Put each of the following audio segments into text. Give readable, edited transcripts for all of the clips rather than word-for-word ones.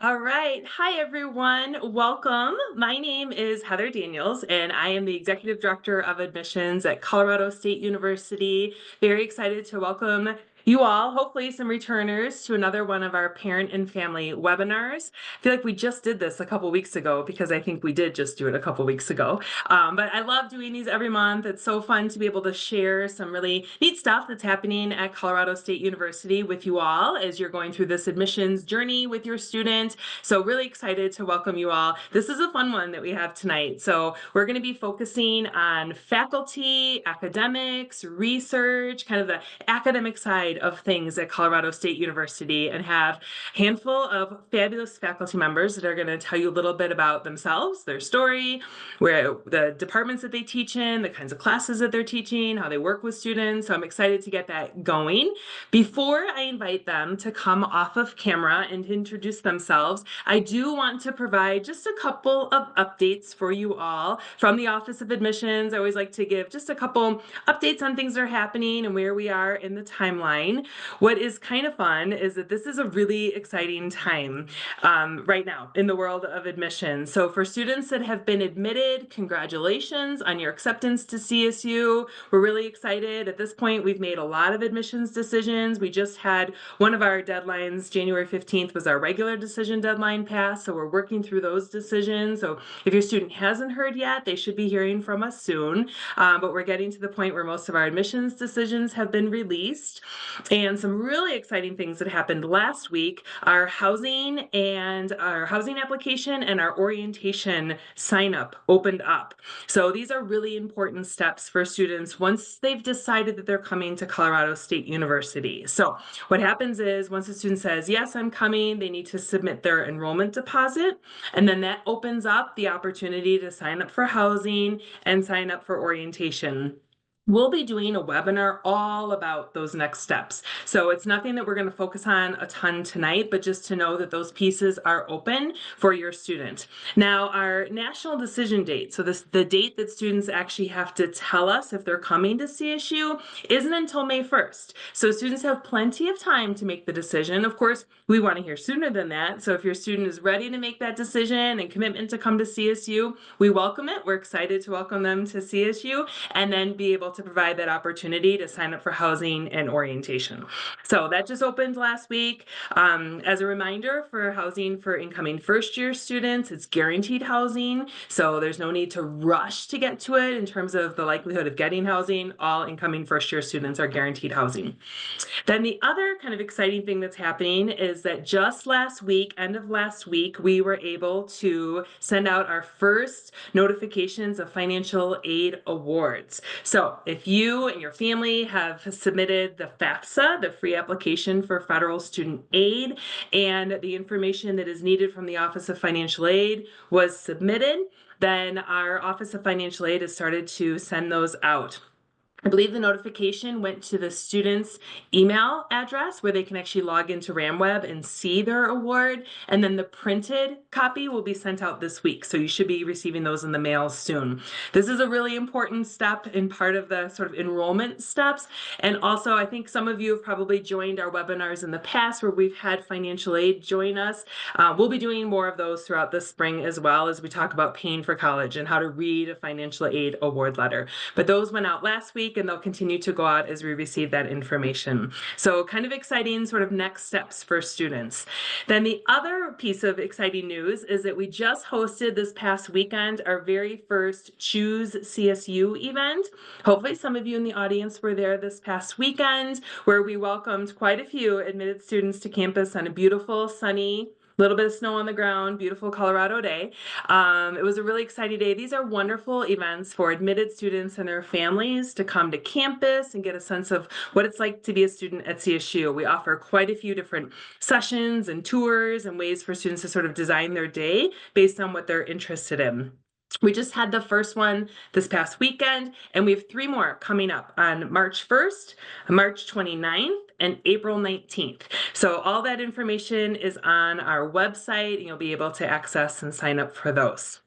All right. Hi, everyone. Welcome. My name is Heather Daniels, and I am the Executive Director of Admissions at Colorado State University. Very excited to welcome you all, hopefully some returners, to another one of our parent and family webinars. I feel like we just did this a couple weeks ago because I think we did just do it a couple weeks ago. But I love doing these every month. It's so fun to be able to share some really neat stuff that's happening at Colorado State University with you all as you're going through this admissions journey with your student. So really excited to welcome you all. This is a fun one that we have tonight. So we're going to be focusing on faculty, academics, research, kind of the academic side of things at Colorado State University, and have a handful of fabulous faculty members that are going to tell you a little bit about themselves, their story, where the departments that they teach in, the kinds of classes that they're teaching, how they work with students. So I'm excited to get that going. Before I invite them to come off of camera and introduce themselves, I do want to provide just a couple of updates for you all from the Office of Admissions. I always like to give just a couple updates on things that are happening and where we are in the timeline. What is kind of fun is that this is a really exciting time right now in the world of admissions. So for students that have been admitted, congratulations on your acceptance to CSU. We're really excited. At this point, we've made a lot of admissions decisions. We just had one of our deadlines, January 15th, was our regular decision deadline pass. So we're working through those decisions. So if your student hasn't heard yet, they should be hearing from us soon. But we're getting to the point where most of our admissions decisions have been released. And some really exciting things that happened last week, our housing application and our orientation sign up opened up. So these are really important steps for students once they've decided that they're coming to Colorado State University. So what happens is once a student says, yes, I'm coming, they need to submit their enrollment deposit. And then that opens up the opportunity to sign up for housing and sign up for orientation. We'll be doing a webinar all about those next steps. So it's nothing that we're going to focus on a ton tonight, but just to know that those pieces are open for your student. Now, our national decision date, so the date that students actually have to tell us if they're coming to CSU, isn't until May 1st. So students have plenty of time to make the decision. Of course, we want to hear sooner than that. So if your student is ready to make that decision and commitment to come to CSU, we welcome it. We're excited to welcome them to CSU and then be able to provide that opportunity to sign up for housing and orientation. So that just opened last week. As a reminder, for housing for incoming first-year students, it's guaranteed housing. So there's no need to rush to get to it in terms of the likelihood of getting housing. All incoming first-year students are guaranteed housing. Then the other kind of exciting thing that's happening is that just last week, end of last week, we were able to send out our first notifications of financial aid awards. So if you and your family have submitted the FAFSA, the free application for federal student aid, and the information that is needed from the Office of Financial Aid was submitted, then our Office of Financial Aid has started to send those out. I believe the notification went to the student's email address where they can actually log into RamWeb and see their award. And then the printed copy will be sent out this week. So you should be receiving those in the mail soon. This is a really important step in part of the sort of enrollment steps. And also, I think some of you have probably joined our webinars in the past where we've had financial aid join us. We'll be doing more of those throughout the spring as well as we talk about paying for college and how to read a financial aid award letter. But those went out last week, and they'll continue to go out as we receive that information. So kind of exciting sort of next steps for students. Then the other piece of exciting news is that we just hosted this past weekend our very first Choose CSU event. Hopefully some of you in the audience were there this past weekend, where we welcomed quite a few admitted students to campus on a beautiful, sunny, little bit of snow on the ground, beautiful Colorado day. It was a really exciting day. These are wonderful events for admitted students and their families to come to campus and get a sense of what it's like to be a student at CSU. We offer quite a few different sessions and tours and ways for students to sort of design their day based on what they're interested in. We just had the first one this past weekend, and we have 3 more coming up on March 1st, March 29th, and April 19th. So all that information is on our website, and you'll be able to access and sign up for those.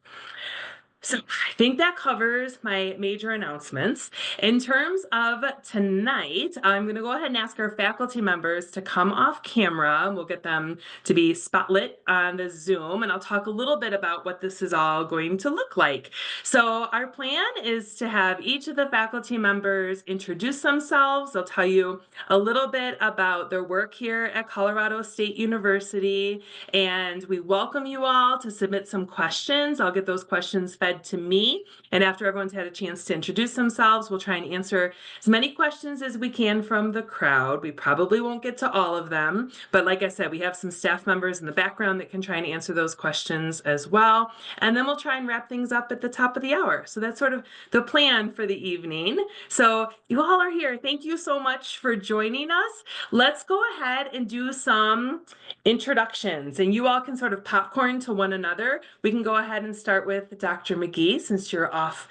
So I think that covers my major announcements. In terms of tonight, I'm going to go ahead and ask our faculty members to come off camera. We'll get them to be spotlit on the Zoom, and I'll talk a little bit about what this is all going to look like. So our plan is to have each of the faculty members introduce themselves. They'll tell you a little bit about their work here at Colorado State University, and we welcome you all to submit some questions. I'll get those questions fed to me, and after everyone's had a chance to introduce themselves, we'll try and answer as many questions as we can from the crowd. We probably won't get to all of them, but like I said, we have some staff members in the background that can try and answer those questions as well, and then we'll try and wrap things up at the top of the hour. So that's sort of the plan for the evening. So you all are here. Thank you so much for joining us. Let's go ahead and do some introductions, and you all can sort of popcorn to one another. We can go ahead and start with Dr. McGee, since you're off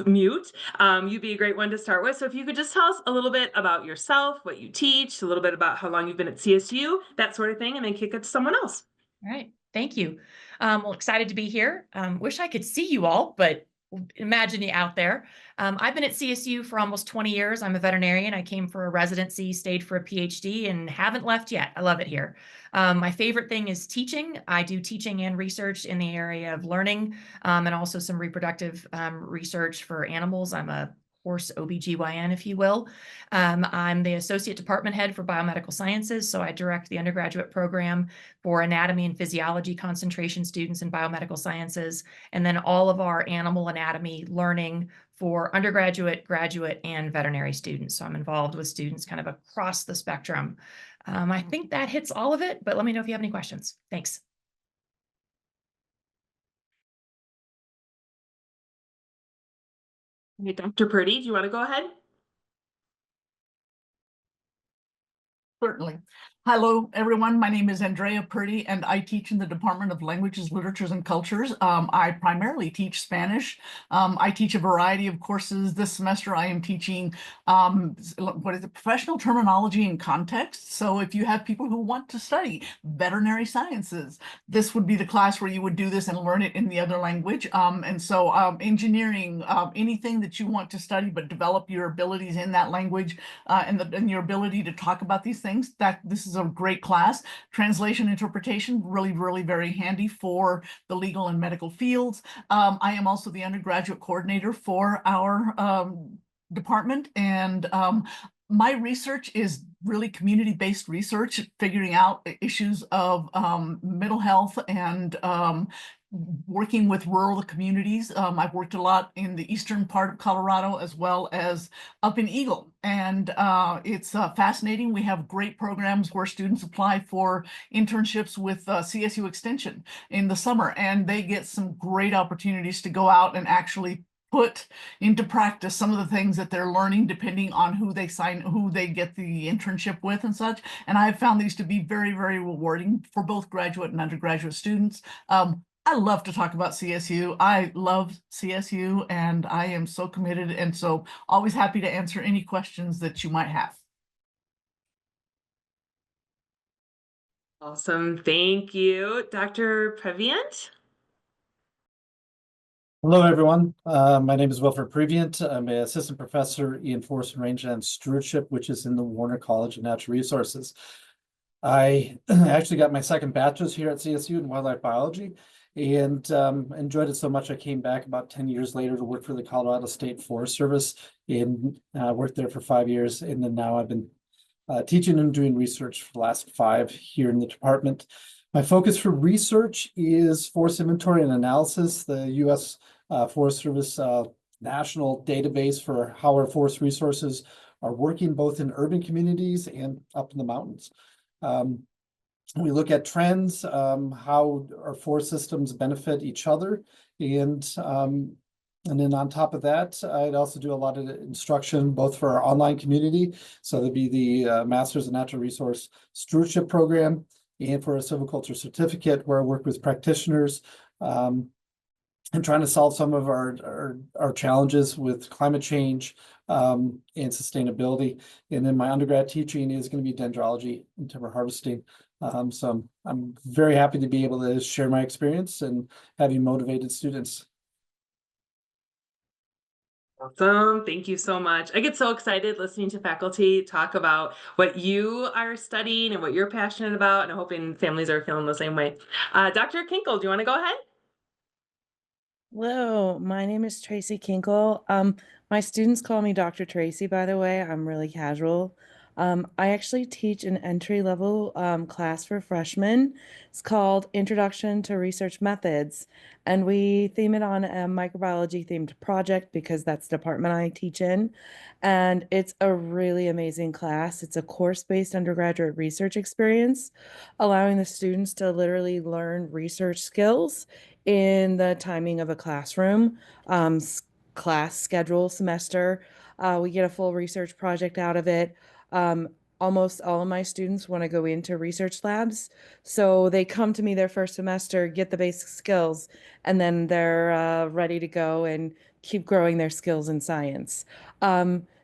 mute. You'd be a great one to start with. So if you could just tell us a little bit about yourself, what you teach, a little bit about how long you've been at CSU, that sort of thing, and then kick it to someone else. All right. Thank you. Well, excited to be here. Wish I could see you all, but imagine you out there. I've been at CSU for almost 20 years. I'm a veterinarian. I came for a residency, stayed for a PhD, and haven't left yet. I love it here. My favorite thing is teaching. I do teaching and research in the area of learning, and also some reproductive research for animals. I'm a horse OBGYN, if you will. I'm the associate department head for biomedical sciences, so I direct the undergraduate program for anatomy and physiology concentration students in biomedical sciences, and then all of our animal anatomy learning for undergraduate, graduate, and veterinary students. So I'm involved with students kind of across the spectrum. I think that hits all of it, but let me know if you have any questions. Thanks. Hey, Dr. Purdy, do you want to go ahead? Certainly. Hello, everyone. My name is Andrea Purdy, and I teach in the Department of Languages, Literatures, and Cultures. I primarily teach Spanish. I teach a variety of courses. This semester, I am teaching professional terminology and context. So if you have people who want to study veterinary sciences, this would be the class where you would do this and learn it in the other language. Engineering, anything that you want to study but develop your abilities in that language and your ability to talk about these things, this is a great class. Translation interpretation, really, really very handy for the legal and medical fields. I am also the undergraduate coordinator for our department, and my research is really community-based research, figuring out issues of mental health and working with rural communities. I've worked a lot in the eastern part of Colorado as well as up in Eagle. And it's fascinating. We have great programs where students apply for internships with CSU Extension in the summer, and they get some great opportunities to go out and actually put into practice some of the things that they're learning, depending on who they get the internship with and such. And I've found these to be very, very rewarding for both graduate and undergraduate students. I love to talk about CSU. I love CSU, and I am so committed, and so always happy to answer any questions that you might have. Awesome. Thank you. Dr. Previant? Hello, everyone. My name is Wilfred Previent. I'm an assistant professor in forest and rangeland stewardship, which is in the Warner College of Natural Resources. I actually got my second bachelor's here at CSU in wildlife biology, and enjoyed it so much I came back about 10 years later to work for the Colorado State Forest Service, and worked there for 5 years, and then now I've been teaching and doing research for the last 5 here in the department. My focus for research is forest inventory and analysis. The U.S. Forest Service national database for how our forest resources are working both in urban communities and up in the mountains. We look at trends, how our forest systems benefit each other, and then on top of that, I'd also do a lot of instruction both for our online community. So there'd be the Masters of Natural Resource Stewardship program, and for a silviculture certificate where I work with practitioners and trying to solve some of our challenges with climate change and sustainability. And then my undergrad teaching is going to be dendrology and timber harvesting. So I'm very happy to be able to share my experience and having motivated students. Awesome. Thank you so much. I get so excited listening to faculty talk about what you are studying and what you're passionate about, and I'm hoping families are feeling the same way. Dr. Kinkle, do you want to go ahead? Hello, my name is Tracy Kinkle. My students call me Dr. Tracy, by the way. I'm really casual. I actually teach an entry-level class for freshmen. It's called Introduction to Research Methods, and we theme it on a microbiology themed project because that's the department I teach in. And it's a really amazing class. It's a course-based undergraduate research experience, allowing the students to literally learn research skills in the timing of a classroom, class schedule semester. We get a full research project out of it. Um, Almost all of my students want to go into research labs. So they come to me their first semester, get the basic skills, and then they're ready to go and keep growing their skills in science.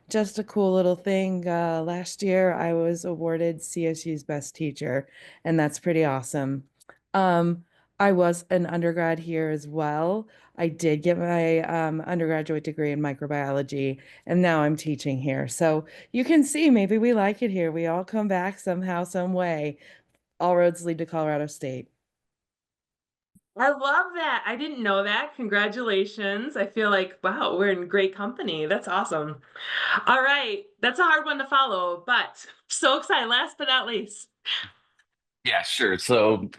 Just a cool little thing. Last year, I was awarded CSU's best teacher, and that's pretty awesome. Um, I was an undergrad here as well. I did get my undergraduate degree in microbiology, and now I'm teaching here. So you can see maybe we like it here. We all come back somehow, some way. All roads lead to Colorado State. I love that. I didn't know that. Congratulations. I feel like, wow, we're in great company. That's awesome. All right. That's a hard one to follow, but so excited. Last but not least. Yeah, sure. So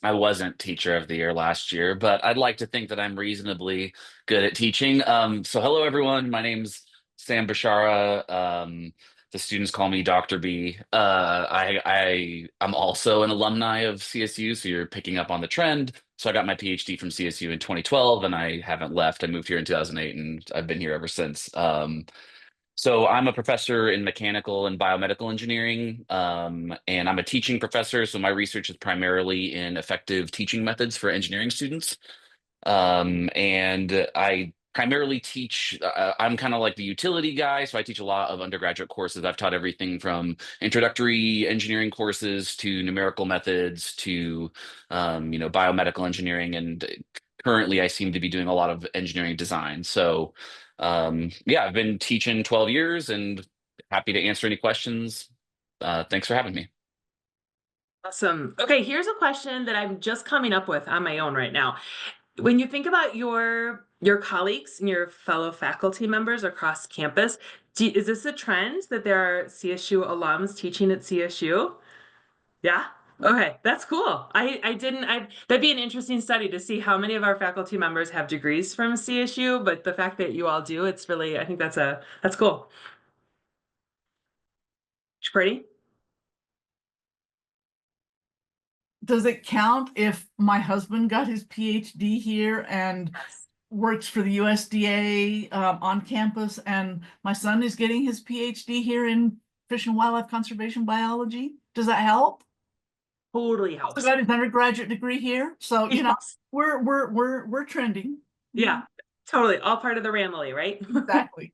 I wasn't teacher of the year last year, but I'd like to think that I'm reasonably good at teaching. So hello everyone. My name's Sam Bashara. The students call me Dr. B. I'm also an alumni of CSU, so you're picking up on the trend. So I got my PhD from CSU in 2012, and I haven't left. I moved here in 2008, and I've been here ever since. So I'm a professor in mechanical and biomedical engineering, and I'm a teaching professor. So my research is primarily in effective teaching methods for engineering students. And I primarily teach, I'm kind of like the utility guy. So I teach a lot of undergraduate courses. I've taught everything from introductory engineering courses to numerical methods to, biomedical engineering. And currently I seem to be doing a lot of engineering design. So, yeah, I've been teaching 12 years and happy to answer any questions. Thanks for having me. Awesome. Okay, here's a question that I'm just coming up with on my own right now. When you think about your colleagues and your fellow faculty members across campus, is this a trend that there are CSU alums teaching at CSU? Yeah. Okay, that's cool. I didn't I That'd be an interesting study to see how many of our faculty members have degrees from CSU, but the fact that you all do, it's really, I think that's cool. Pretty? Does it count if my husband got his PhD here and works for the USDA on campus, and my son is getting his PhD here in fish and wildlife conservation biology? Does that help? Totally Also helps. got his undergraduate degree here, so you know Yes. we're trending. Yeah, totally. All part of the Ramily, right? Exactly.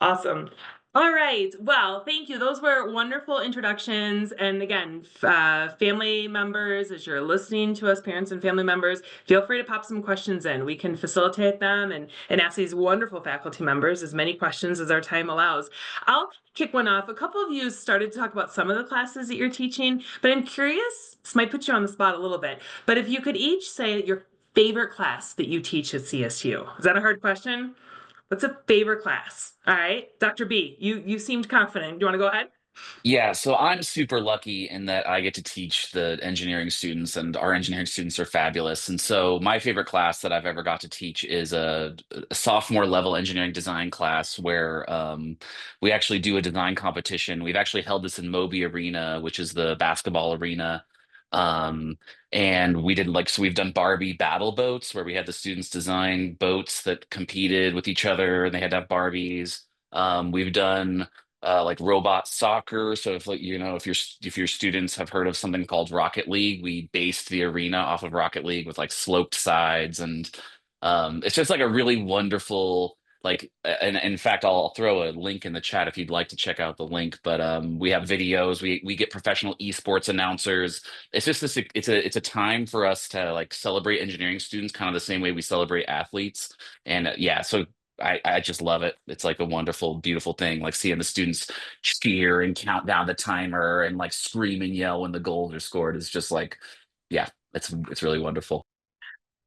Awesome. All right. Well, thank you. Those were wonderful introductions. And again, family members, as you're listening to us, parents and family members, feel free to pop some questions in. We can facilitate them and ask these wonderful faculty members as many questions as our time allows. I'll kick one off. A couple of you started to talk about some of the classes that you're teaching, but I'm curious, this might put you on the spot a little bit, but if you could each say your favorite class that you teach at CSU. Is that a hard question? What's a favorite class? All right, Dr. B, you seemed confident. Do you want to go ahead? Yeah, so I'm super lucky in that I get to teach the engineering students, and our engineering students are fabulous. And so my favorite class that I've ever got to teach is a sophomore level engineering design class where we actually do a design competition. We've actually held this in Moby Arena, which is the basketball arena. Um, and we did so we've done Barbie battle boats where we had the students design boats that competed with each other and they had to have Barbies. We've done like robot soccer. So if if your students have heard of something called Rocket League, we based the arena off of Rocket League with like sloped sides, and it's just like a really wonderful and in fact I'll throw a link in the chat if you'd like to check out the link. But we have videos, we get professional esports announcers. It's just it's a time for us to like celebrate engineering students kind of the same way we celebrate athletes. And yeah, so I just love it. It's like a wonderful, beautiful thing. Like seeing the students cheer and count down the timer and like scream and yell when the goals are scored is just like, yeah, it's really wonderful.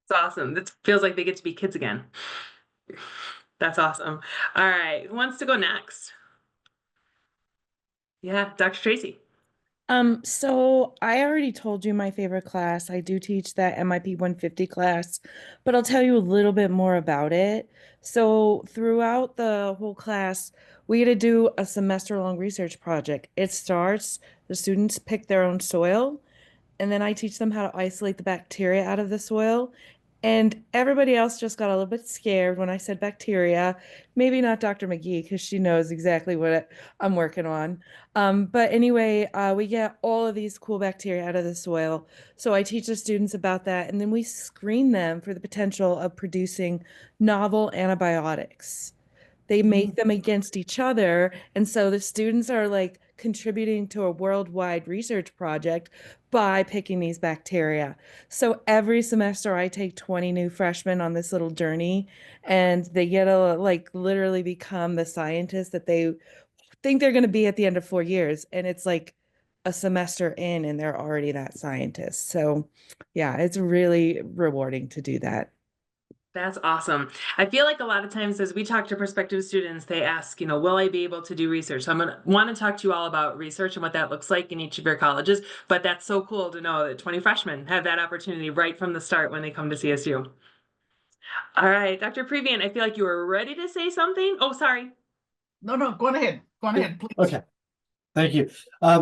It's awesome. This feels like they get to be kids again. That's awesome. All right, who wants to go next? Yeah, Dr. Tracy. So I already told you my favorite class. I do teach that MIP 150 class, but I'll tell you a little bit more about it. So throughout the whole class, we get to do a semester-long research project. It starts, the students pick their own soil, and then I teach them how to isolate the bacteria out of the soil. And everybody else just got a little bit scared when I said bacteria. Maybe not Dr. McGee, because she knows exactly what I'm working on. But anyway, we get all of these cool bacteria out of the soil. So I teach the students about that, and then we screen them for the potential of producing novel antibiotics. They make them against each other. And so the students are like contributing to a worldwide research project by picking these bacteria. So every semester I take 20 new freshmen on this little journey, and they get to like literally become the scientists that they think they're going to be at the end of 4 years. And it's like a semester in and they're already that scientist. So yeah, it's really rewarding to do that. That's awesome. I feel like a lot of times as we talk to prospective students, they ask, will I be able to do research? So I'm going to want to talk to you all about research and what that looks like in each of your colleges. But that's so cool to know that 20 freshmen have that opportunity right from the start when they come to CSU. All right, Dr. Previan, I feel like you were ready to say something. Oh, sorry. No, go ahead. Go ahead, please. Okay. Thank you.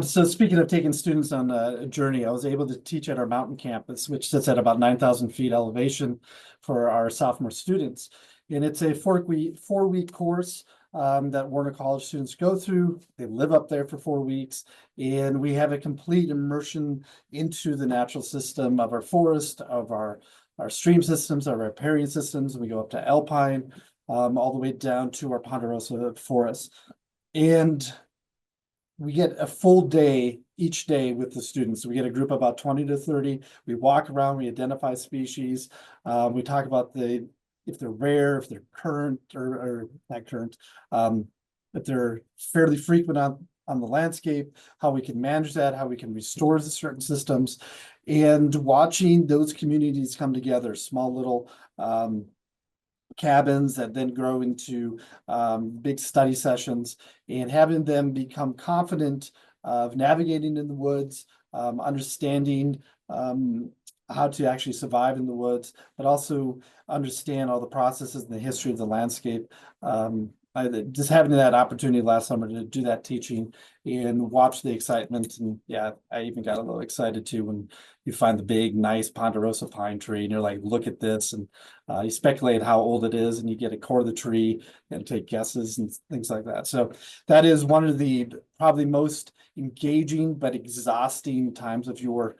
So speaking of taking students on a journey, I was able to teach at our mountain campus, which sits at about 9,000 feet elevation for our sophomore students. And it's a four-week course that Warner College students go through. They live up there for 4 weeks, and we have a complete immersion into the natural system of our forest, of our stream systems, of our riparian systems. We go up to Alpine, all the way down to our ponderosa forest. And we get a full day each day with the students. We get a group of about 20 to 30. We walk around, we identify species. We talk about if they're rare, if they're current or not current, if they're fairly frequent on the landscape, how we can manage that, how we can restore the certain systems, and watching those communities come together, small little cabins that then grow into big study sessions, and having them become confident of navigating in the woods, understanding how to actually survive in the woods, but also understand all the processes and the history of the landscape. Just having that opportunity last summer to do that teaching and watch the excitement. And yeah, I even got a little excited too when you find the big, nice ponderosa pine tree and you're like, look at this. And you speculate how old it is and you get a core of the tree and take guesses and things like that. So that is one of the probably most engaging but exhausting times of your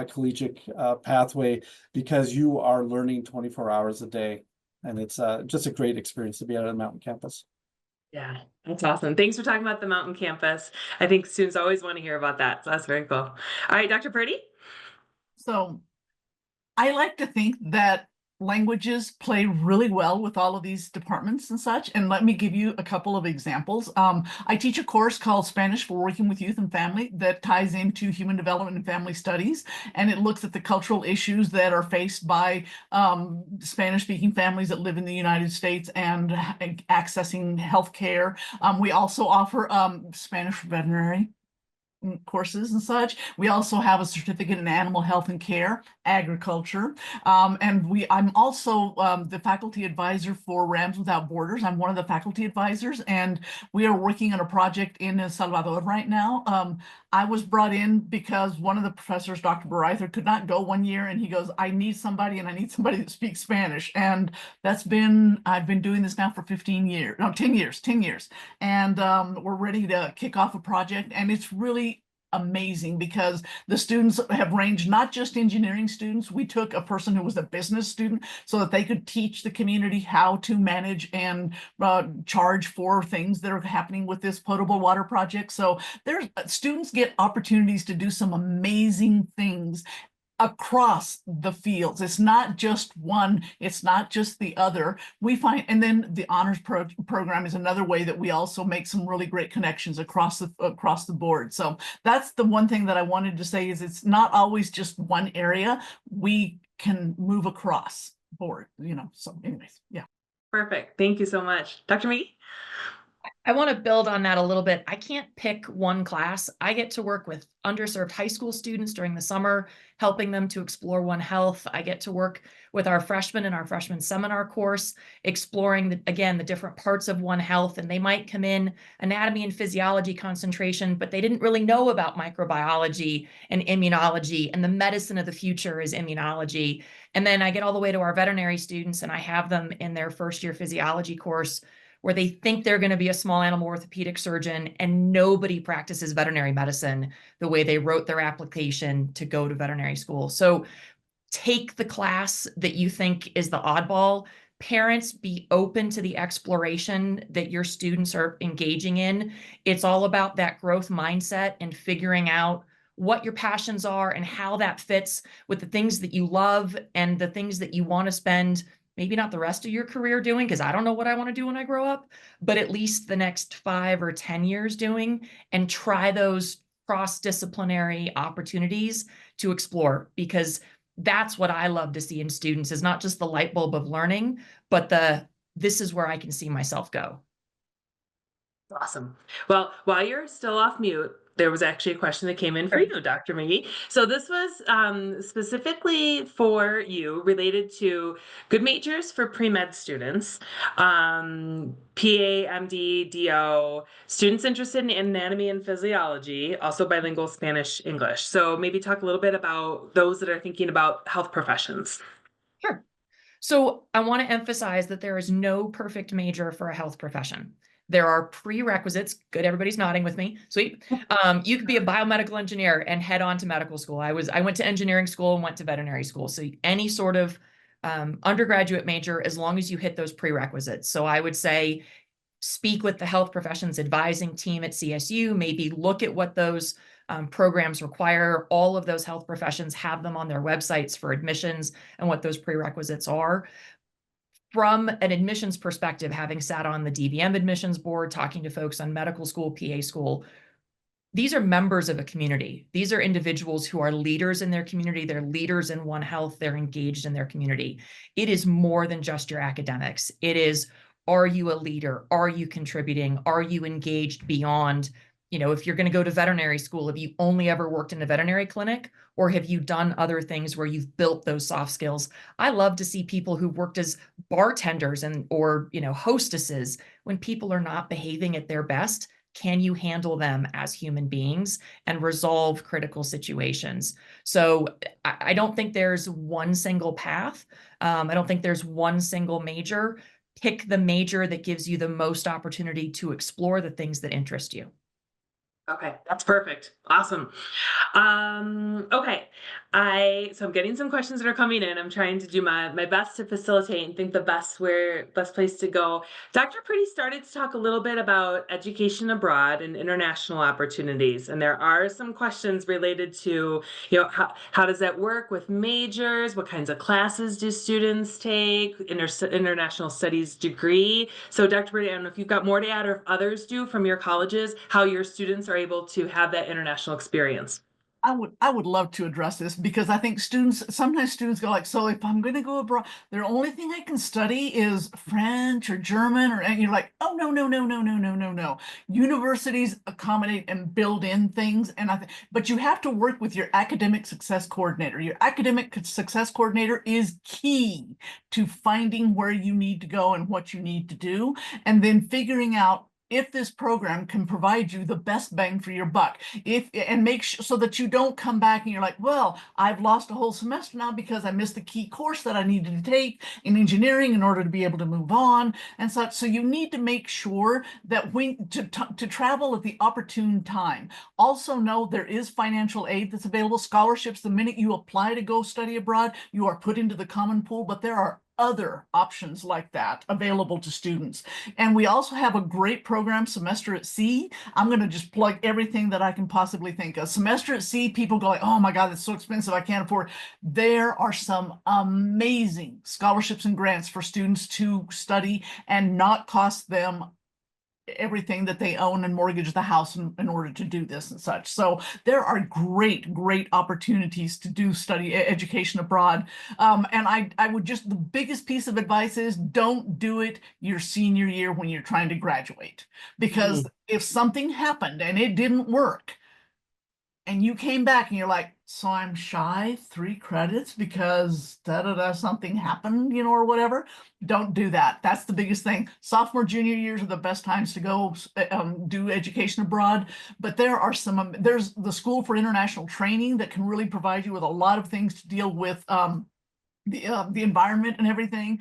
collegiate pathway, because you are learning 24 hours a day. And it's just a great experience to be out on the mountain campus. Yeah, that's awesome. Thanks for talking about the mountain campus. I think students always want to hear about that. So that's very cool. All right, Dr. Purdy. So I like to think that languages play really well with all of these departments and such. And let me give you a couple of examples. I teach a course called Spanish for Working with Youth and Family that ties into human development and family studies. And it looks at the cultural issues that are faced by Spanish-speaking families that live in the United States and accessing healthcare. We also offer Spanish for veterinary courses and such. We also have a certificate in animal health and care, agriculture, and I'm also the faculty advisor for Rams Without Borders. I'm one of the faculty advisors, and we are working on a project in El Salvador right now. I was brought in because one of the professors, Dr. Bereither, could not go one year, and he goes, I need somebody, and I need somebody that speaks Spanish. And I've been doing this now for 10 years. And we're ready to kick off a project, and it's really amazing because the students have ranged, not just engineering students. We took a person who was a business student so that they could teach the community how to manage and charge for things that are happening with this potable water project. So there's students get opportunities to do some amazing things across the fields. It's not just one, it's not just the other. We find, and then the honors program is another way that we also make some really great connections across the board. So that's the one thing that I wanted to say, is it's not always just one area. We can move across board, so anyways, yeah. Perfect. Thank you so much. Dr. McGee? I want to build on that a little bit. I can't pick one class. I get to work with underserved high school students during the summer, helping them to explore One Health. I get to work with our freshmen in our freshman seminar course, exploring, the different parts of One Health. And they might come in anatomy and physiology concentration, but they didn't really know about microbiology and immunology, and the medicine of the future is immunology. And then I get all the way to our veterinary students, and I have them in their first year physiology course, where they think they're going to be a small animal orthopedic surgeon, and nobody practices veterinary medicine the way they wrote their application to go to veterinary school. So take the class that you think is the oddball. Parents, be open to the exploration that your students are engaging in. It's all about that growth mindset and figuring out what your passions are and how that fits with the things that you love and the things that you want to spend maybe not the rest of your career doing, because I don't know what I want to do when I grow up, but at least the next 5 or 10 years doing, and try those cross-disciplinary opportunities to explore, because that's what I love to see in students, is not just the light bulb of learning, but this is where I can see myself go. Awesome. Well, while you're still off mute, there was actually a question that came in for you, Dr. McGee. So this was specifically for you, related to good majors for pre-med students, PA, MD, DO, students interested in anatomy and physiology, also bilingual Spanish, English. So maybe talk a little bit about those that are thinking about health professions. Sure. So I want to emphasize that there is no perfect major for a health profession. There are prerequisites. Good, everybody's nodding with me. Sweet. You could be a biomedical engineer and head on to medical school. I went to engineering school and went to veterinary school. So any sort of undergraduate major, as long as you hit those prerequisites. So I would say speak with the health professions advising team at CSU, maybe look at what those programs require. All of those health professions have them on their websites for admissions and what those prerequisites are. From an admissions perspective, having sat on the DVM admissions board, talking to folks on medical school, PA school, these are members of a community. These are individuals who are leaders in their community. They're leaders in One Health. They're engaged in their community. It is more than just your academics. It is, are you a leader? Are you contributing? Are you engaged beyond, if you're going to go to veterinary school, have you only ever worked in a veterinary clinic, or have you done other things where you've built those soft skills? I love to see people who worked as bartenders or hostesses. When people are not behaving at their best, can you handle them as human beings and resolve critical situations? So I don't think there's one single path. I don't think there's one single major. Pick the major that gives you the most opportunity to explore the things that interest you. Okay, that's perfect. Awesome. Okay. So I'm getting some questions that are coming in. I'm trying to do my best to facilitate and think the best place to go. Dr. Pretty started to talk a little bit about education abroad and international opportunities. And there are some questions related to, how does that work with majors? What kinds of classes do students take? International studies degree. So Dr. Pretty, I don't know if you've got more to add, or if others do from your colleges, how your students are able to have that international experience. I would love to address this, because I think sometimes students go like, so if I'm going to go abroad, the only thing I can study is French or German, and you're like, oh, no, no, no, no, no, no, no, no. Universities accommodate and build in things. But you have to work with your academic success coordinator. Your academic success coordinator is key to finding where you need to go and what you need to do, and then figuring out if this program can provide you the best bang for your buck, and make sure so that you don't come back and you're like, well, I've lost a whole semester now because I missed the key course that I needed to take in engineering in order to be able to move on and such. So you need to make sure that to travel at the opportune time. Also know there is financial aid that's available, scholarships. The minute you apply to go study abroad, you are put into the common pool, but there are other options like that available to students. And we also have a great program, Semester at Sea. I'm going to just plug everything that I can possibly think of. Semester at Sea, people go like, oh my God, it's so expensive, I can't afford. There are some amazing scholarships and grants for students to study and not cost them everything that they own and mortgage the house in order to do this and such. So there are great opportunities to do study education abroad. And I would just, the biggest piece of advice is don't do it your senior year when you're trying to graduate. Because if something happened and it didn't work, and you came back and you're like, so I'm shy 3 credits because something happened, you know, or whatever. Don't do that. That's the biggest thing. Sophomore, junior years are the best times to go do education abroad. But there are there's the School for International Training that can really provide you with a lot of things to deal with the environment and everything.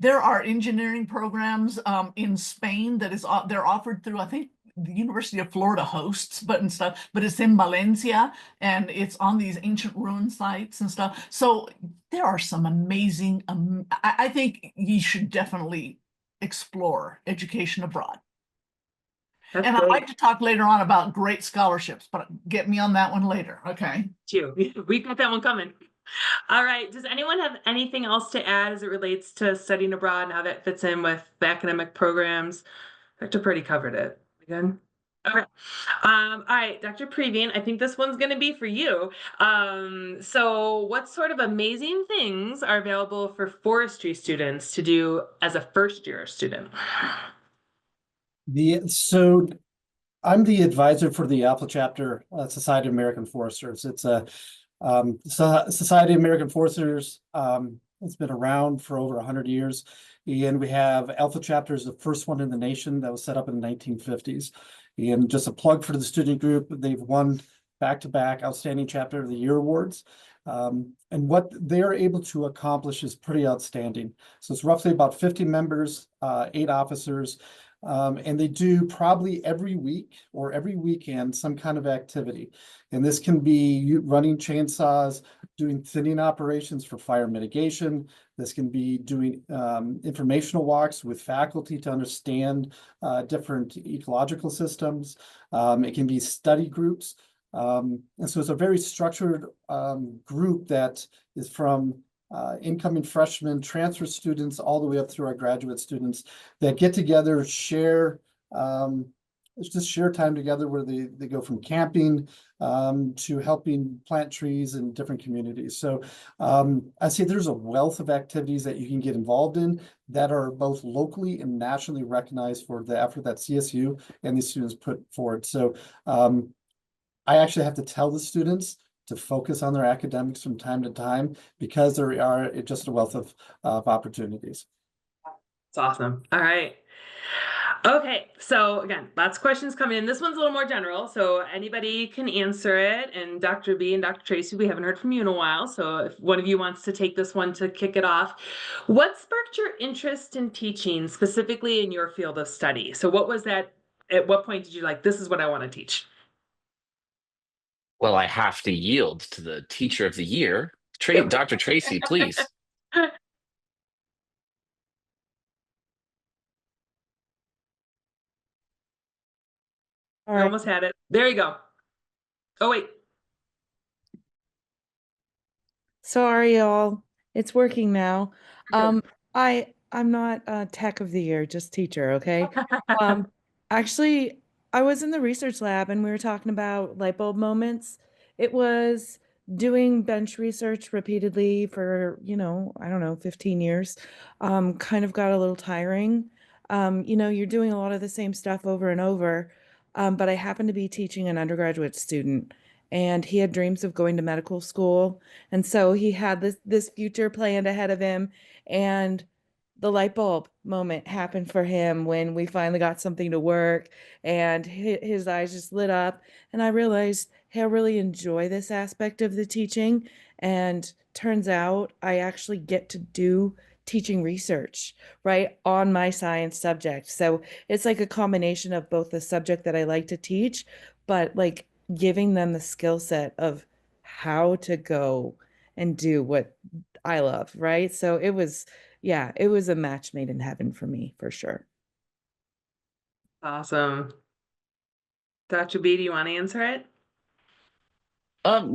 There are engineering programs in Spain that they're offered through, I think, the University of Florida hosts, but it's in Valencia and it's on these ancient ruin sites and stuff. So there are some amazing, I think you should definitely explore education abroad. That's And I'd great. like to talk later on about great scholarships, but get me on that one later, okay? Too. We got that one coming. All right. Does anyone have anything else to add as it relates to studying abroad and how that fits in with the academic programs? Dr. Purdy covered it. We good? Okay. All right, Dr. Previan, I think this one's going to be for you. So what sort of amazing things are available for forestry students to do as a first year student? So I'm the advisor for the Alpha Chapter Society of American Foresters. It's a Society of American Foresters. It's been around for over 100 years. And we have Alpha Chapter is the first one in the nation that was set up in the 1950s. And just a plug for the student group, they've won back-to-back Outstanding Chapter of the Year awards. And what they're able to accomplish is pretty outstanding. So it's roughly about 50 members, 8 officers, and they do probably every week or every weekend some kind of activity. And this can be running chainsaws, doing thinning operations for fire mitigation. This can be doing informational walks with faculty to understand different ecological systems. It can be study groups. And so it's a very structured group that is from incoming freshmen, transfer students, all the way up through our graduate students that get together, just share time together where they go from camping to helping plant trees in different communities. So I say there's a wealth of activities that you can get involved in that are both locally and nationally recognized for the effort that CSU and the students put forward. So I actually have to tell the students to focus on their academics from time to time because there are just a wealth of opportunities. It's awesome. All right. Okay, so again, lots of questions coming in. This one's a little more general, so anybody can answer it. And Dr. B and Dr. Tracy, we haven't heard from you in a while, so if one of you wants to take this one to kick it off. What sparked your interest in teaching, specifically in your field of study? So what was that, at what point did you like, this is what I want to teach? Well, I have to yield to the teacher of the year. Dr. Tracy, please. All I right. almost had it. There you go. Oh, wait. Sorry, y'all. It's working now. I'm not tech of the year, just teacher, okay? Actually, I was in the research lab and we were talking about light bulb moments. It was doing bench research repeatedly for, I don't know, 15 years. Kind of got a little tiring. You're doing a lot of the same stuff over and over. But I happened to be teaching an undergraduate student and he had dreams of going to medical school. And so he had this future planned ahead of him. And the light bulb moment happened for him when we finally got something to work and his eyes just lit up. And I realized, hey, I really enjoy this aspect of the teaching. And turns out I actually get to do teaching research, right, on my science subject. So it's like a combination of both the subject that I like to teach, but like giving them the skill set of how to go and do what I love, right? So yeah, it was a match made in heaven for me, for sure. Awesome. Dr. B, do you want to answer it?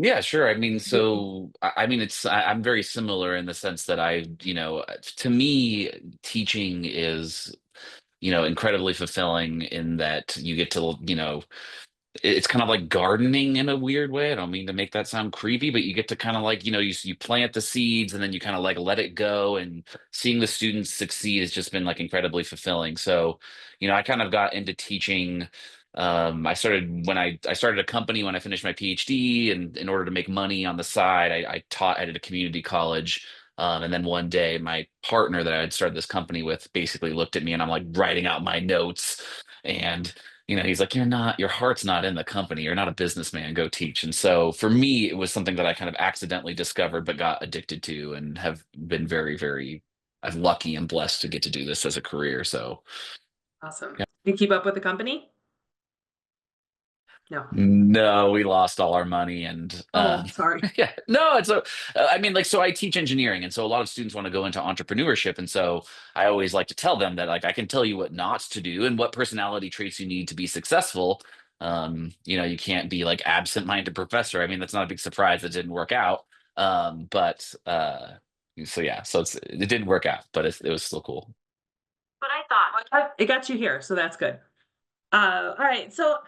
Yeah, sure. I mean, Yeah. so I mean, I'm very similar in the sense that to me, teaching is, incredibly fulfilling in that you get to, it's kind of like gardening in a weird way. I don't mean to make that sound creepy, but you get to kind of like, you plant the seeds and then you kind of like let it go, and seeing the students succeed has just been like incredibly fulfilling. So, I kind of got into teaching. I started when I started a company when I finished my PhD, and in order to make money on the side, I taught at a community college. And then one day, my partner that I had started this company with basically looked at me, and I'm like writing out my notes, and he's like, your heart's not in the company. You're not a businessman. Go teach. And so for me, it was something that I kind of accidentally discovered, but got addicted to, and have been very, very, I'm lucky and blessed to get to do this as a career. So, Awesome. yeah. You keep up with the company? No. No, we lost all our money, and Oh, sorry. yeah, no, it's a, I mean, like, so I teach engineering, and so a lot of students want to go into entrepreneurship, and so I always like to tell them that, like, I can tell you what not to do and what personality traits you need to be successful. You can't be like absent-minded professor. I mean, that's not a big surprise that didn't work out. But so yeah, so it didn't work out, but it was still cool. But I thought it got you here, so that's good. All right. So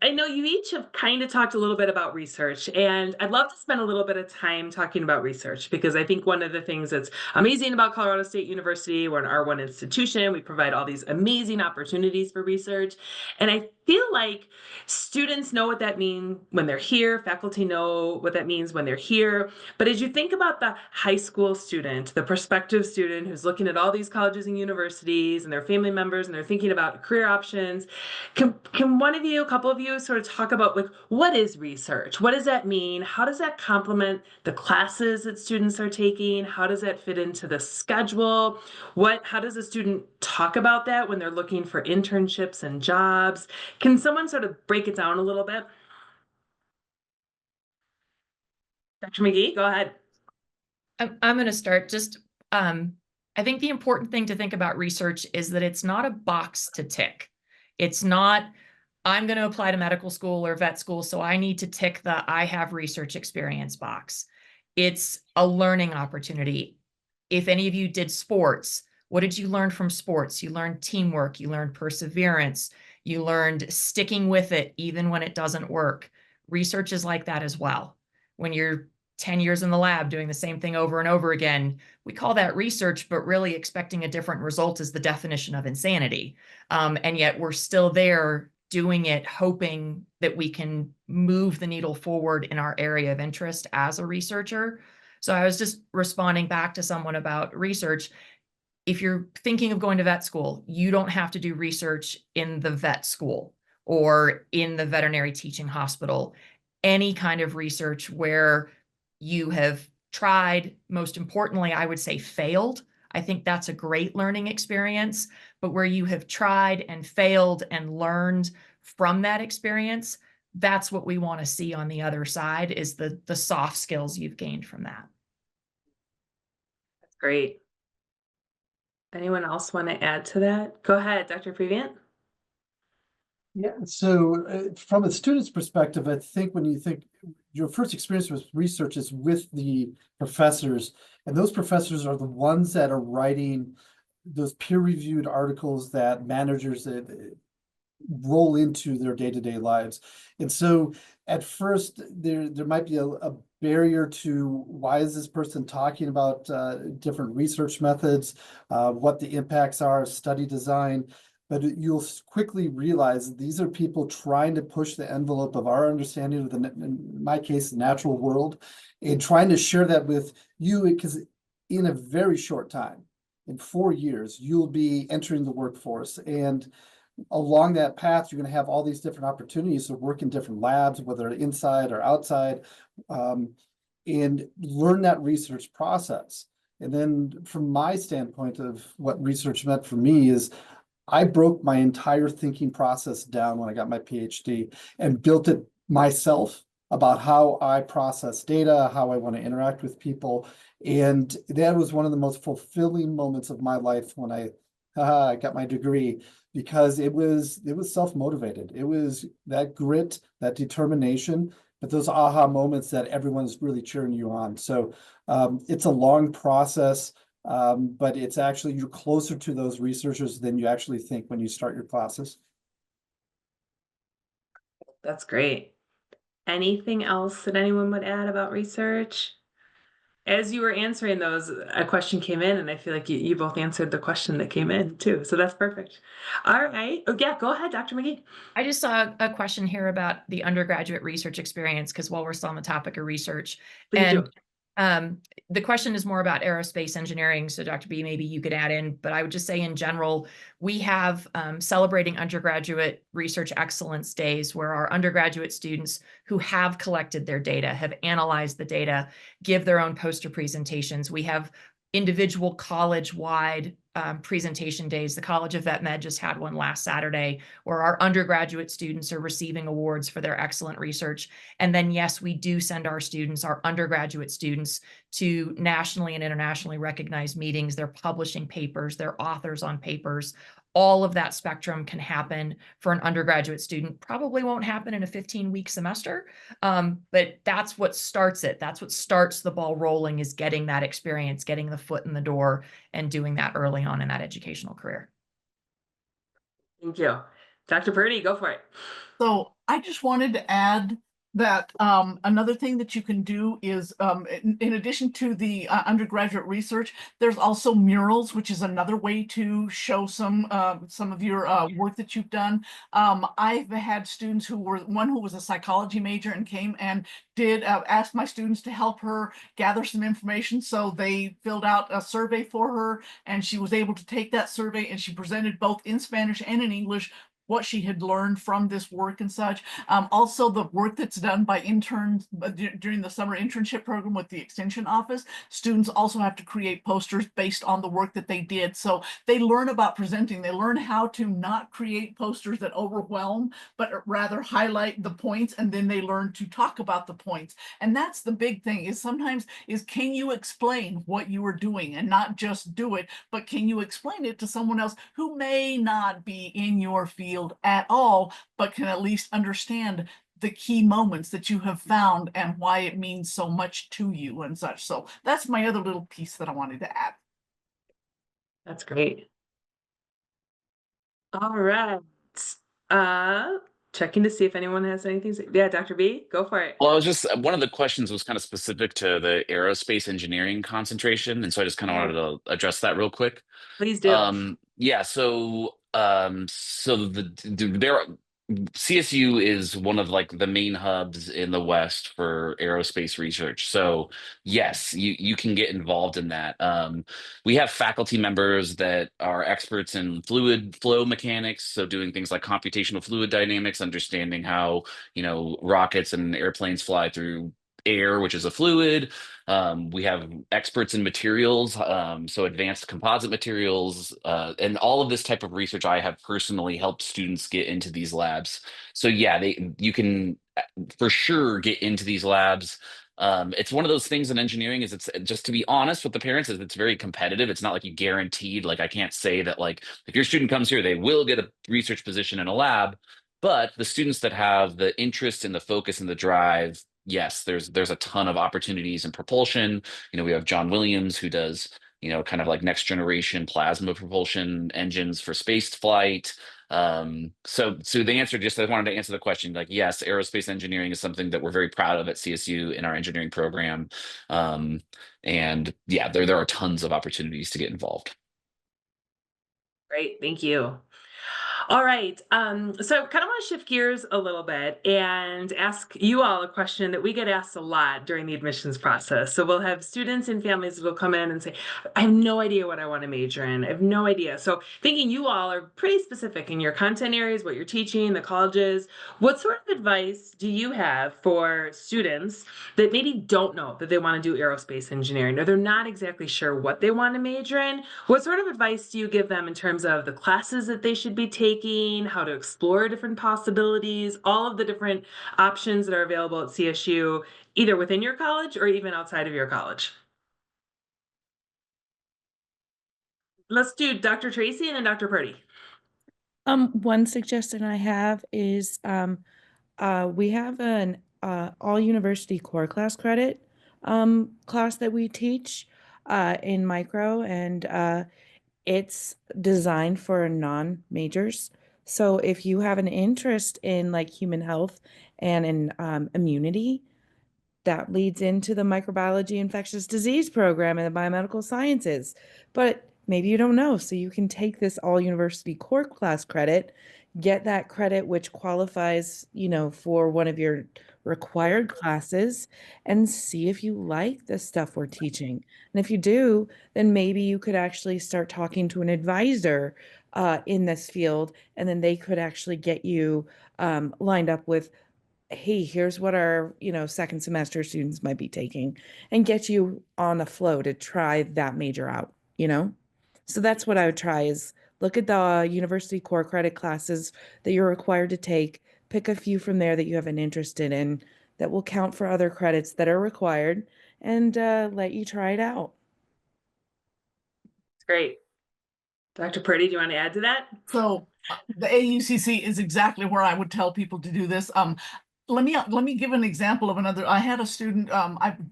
I know you each have kind of talked a little bit about research, and I'd love to spend a little bit of time talking about research because I think one of the things that's amazing about Colorado State University, we're an R1 institution. We provide all these amazing opportunities for research, and I feel like students know what that means when they're here. Faculty know what that means when they're here. But as you think about the high school student, the prospective student who's looking at all these colleges and universities and their family members, and they're thinking about career options. Can one of you, a couple of you, sort of talk about like what is research? What does that mean? How does that complement the classes that students are taking? How does that fit into the schedule? How does a student talk about that when they're looking for internships and jobs? Can someone sort of break it down a little bit? Dr. McGee, go ahead. I'm going to start I think the important thing to think about research is that it's not a box to tick. It's not, I'm going to apply to medical school or vet school, so I need to tick the I have research experience box. It's a learning opportunity. If any of you did sports, what did you learn from sports? You learned teamwork, you learned perseverance, you learned sticking with it even when it doesn't work. Research is like that as well. When you're 10 years in the lab doing the same thing over and over again, we call that research, but really expecting a different result is the definition of insanity. And yet we're still there doing it, hoping that we can move the needle forward in our area of interest as a researcher. So I was just responding back to someone about research. If you're thinking of going to vet school, you don't have to do research in the vet school or in the veterinary teaching hospital. Any kind of research where you have tried, most importantly, I would say failed. I think that's a great learning experience, but where you have tried and failed and learned from that experience, that's what we want to see on the other side is the soft skills you've gained from that. That's great. Anyone else want to add to that? Go ahead, Dr. Previent. Yeah, so from a student's perspective, I think when you think your first experience with research is with the professors, and those professors are the ones that are writing those peer-reviewed articles that managers roll into their day-to-day lives. And so at first there might be a barrier to why is this person talking about different research methods, what the impacts are, study design. But you'll quickly realize that these are people trying to push the envelope of our understanding of in my case, the natural world, and trying to share that with you, because in a very short time, in 4 years, you'll be entering the workforce. And along that path, you're going to have all these different opportunities to work in different labs, whether inside or outside, and learn that research process. And then from my standpoint of what research meant for me is I broke my entire thinking process down when I got my PhD and built it myself about how I process data, how I want to interact with people. And that was one of the most fulfilling moments of my life when I got my degree, because it was self-motivated. It was that grit, that determination, but those aha moments that everyone's really cheering you on. So it's a long process, but it's actually, you're closer to those researchers than you actually think when you start your classes. That's great. Anything else that anyone would add about research? As you were answering those, a question came in, and I feel like you both answered the question that came in too. So that's perfect. All right. Oh, yeah, go ahead, Dr. McGee. I just saw a question here about the undergraduate research experience, because while we're still on the topic of research, Please do. and the question is more about aerospace engineering. So Dr. B, maybe you could add in, but I would just say in general, we have celebrating undergraduate research excellence days where our undergraduate students who have collected their data, have analyzed the data, give their own poster presentations. We have individual college-wide presentation days. The College of Vet Med just had one last Saturday where our undergraduate students are receiving awards for their excellent research. And then, yes, we do send our students, our undergraduate students, to nationally and internationally recognized meetings. They're publishing papers, they're authors on papers. All of that spectrum can happen for an undergraduate student. Probably won't happen in a 15-week semester, but that's what starts it. That's what starts the ball rolling, is getting that experience, getting the foot in the door, and doing that early on in that educational career. Thank you. Dr. Purdy, go for it. So I just wanted to add that another thing that you can do is, in addition to the undergraduate research, there's also murals, which is another way to show some of your work that you've done. I've had students who were, one who was a psychology major and came and did ask my students to help her gather some information. So they filled out a survey for her, and she was able to take that survey, and she presented both in Spanish and in English what she had learned from this work and such. Also, the work that's done by interns during the summer internship program with the Extension Office, students also have to create posters based on the work that they did. So they learn about presenting. They learn how to not create posters that overwhelm, but rather highlight the points, and then they learn to talk about the points. And that's the big thing, is sometimes is, can you explain what you are doing, and not just do it, but can you explain it to someone else who may not be in your field at all, but can at least understand the key moments that you have found and why it means so much to you and such. So that's my other little piece that I wanted to add. That's great. All right. Checking to see if anyone has anything. Yeah, Dr. B, go for it. Well, I was just one of the questions was kind of specific to the aerospace engineering concentration, and so I just kind of wanted to address that real quick. Please do. Yeah, so there CSU is one of like the main hubs in the West for aerospace research. So yes, you can get involved in that. We have faculty members that are experts in fluid flow mechanics, so doing things like computational fluid dynamics, understanding how, rockets and airplanes fly through air, which is a fluid. We have experts in materials, so advanced composite materials, and all of this type of research I have personally helped students get into these labs. So yeah, you can for sure get into these labs. It's one of those things in engineering, is it's, just to be honest with the parents, is it's very competitive. It's not like you guaranteed, like I can't say that like if your student comes here, they will get a research position in a lab. But the students that have the interest and the focus and the drive, yes, there's a ton of opportunities in propulsion. We have John Williams, who does, kind of like next generation plasma propulsion engines for space flight. So the answer, just I wanted to answer the question, like, yes, aerospace engineering is something that we're very proud of at CSU in our engineering program. And yeah, there are tons of opportunities to get involved. Great, thank you. All right. So kind of want to shift gears a little bit and ask you all a question that we get asked a lot during the admissions process. So we'll have students and families that will come in and say, I have no idea what I want to major in. I have no idea. So thinking you all are pretty specific in your content areas, what you're teaching, the colleges, what sort of advice do you have for students that maybe don't know that they want to do aerospace engineering, or they're not exactly sure what they want to major in? What sort of advice do you give them in terms of the classes that they should be taking, making, how to explore different possibilities, all of the different options that are available at CSU, either within your college or even outside of your college. Let's do Dr. Tracy and then Dr. Purdy. One suggestion I have is we have an all university core class credit class that we teach in micro, and it's designed for non-majors. So if you have an interest in like human health and in immunity, that leads into the microbiology infectious disease program and the biomedical sciences. But maybe you don't know, so you can take this all university core class credit, get that credit which qualifies, for one of your required classes, and see if you like the stuff we're teaching. And if you do, then maybe you could actually start talking to an advisor in this field, and then they could actually get you lined up with, hey, here's what our, second semester students might be taking, and get you on the flow to try that major out. So that's what I would try is look at the university core credit classes that you're required to take, pick a few from there that you have an interest in that will count for other credits that are required, and let you try it out. Great. Dr. Purdy, do you want to add to that? So the AUCC is exactly where I would tell people to do this. Let me give an example of another. I had a student.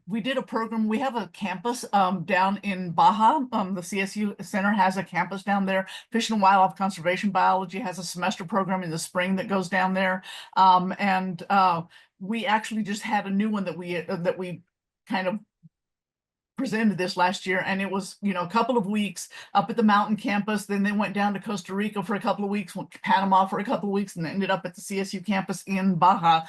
We did a program. We have a campus down in Baja. The CSU Center has a campus down there. Fish and Wildlife Conservation Biology has a semester program in the spring that goes down there. And we actually just had a new one that we kind of presented this last year, and it was a couple of weeks up at the mountain campus. Then they went down to Costa Rica for a couple of weeks, went to Panama for a couple of weeks, and ended up at the CSU campus in Baja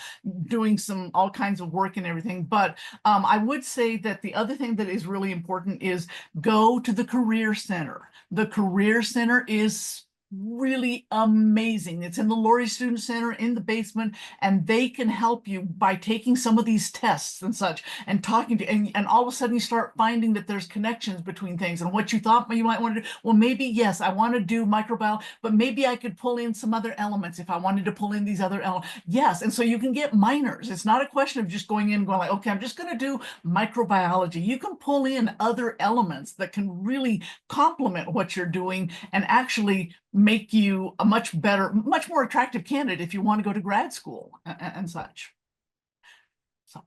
doing all kinds of work and everything. But I would say that the other thing that is really important is go to the Career Center. The Career Center is really amazing. It's in the Laurie Student Center in the basement, and they can help you by taking some of these tests and such, and talking to, and all of a sudden you start finding that there's connections between things, and what you thought you might want to do. Well, maybe, yes, I want to do microbiology, but maybe I could pull in some other elements if I wanted to pull in these other elements. Yes, and so you can get minors. It's not a question of just going in and going like, okay, I'm just going to do microbiology. You can pull in other elements that can really complement what you're doing and actually make you a much better, much more attractive candidate if you want to go to grad school and such. So.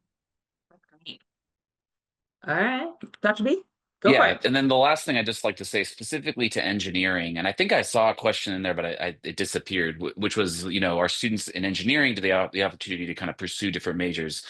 All right, Dr. B, go for it. And then the last thing I'd just like to say specifically to engineering, and I think I saw a question in there, but it disappeared, which was, our students in engineering, do they have the opportunity to kind of pursue different majors?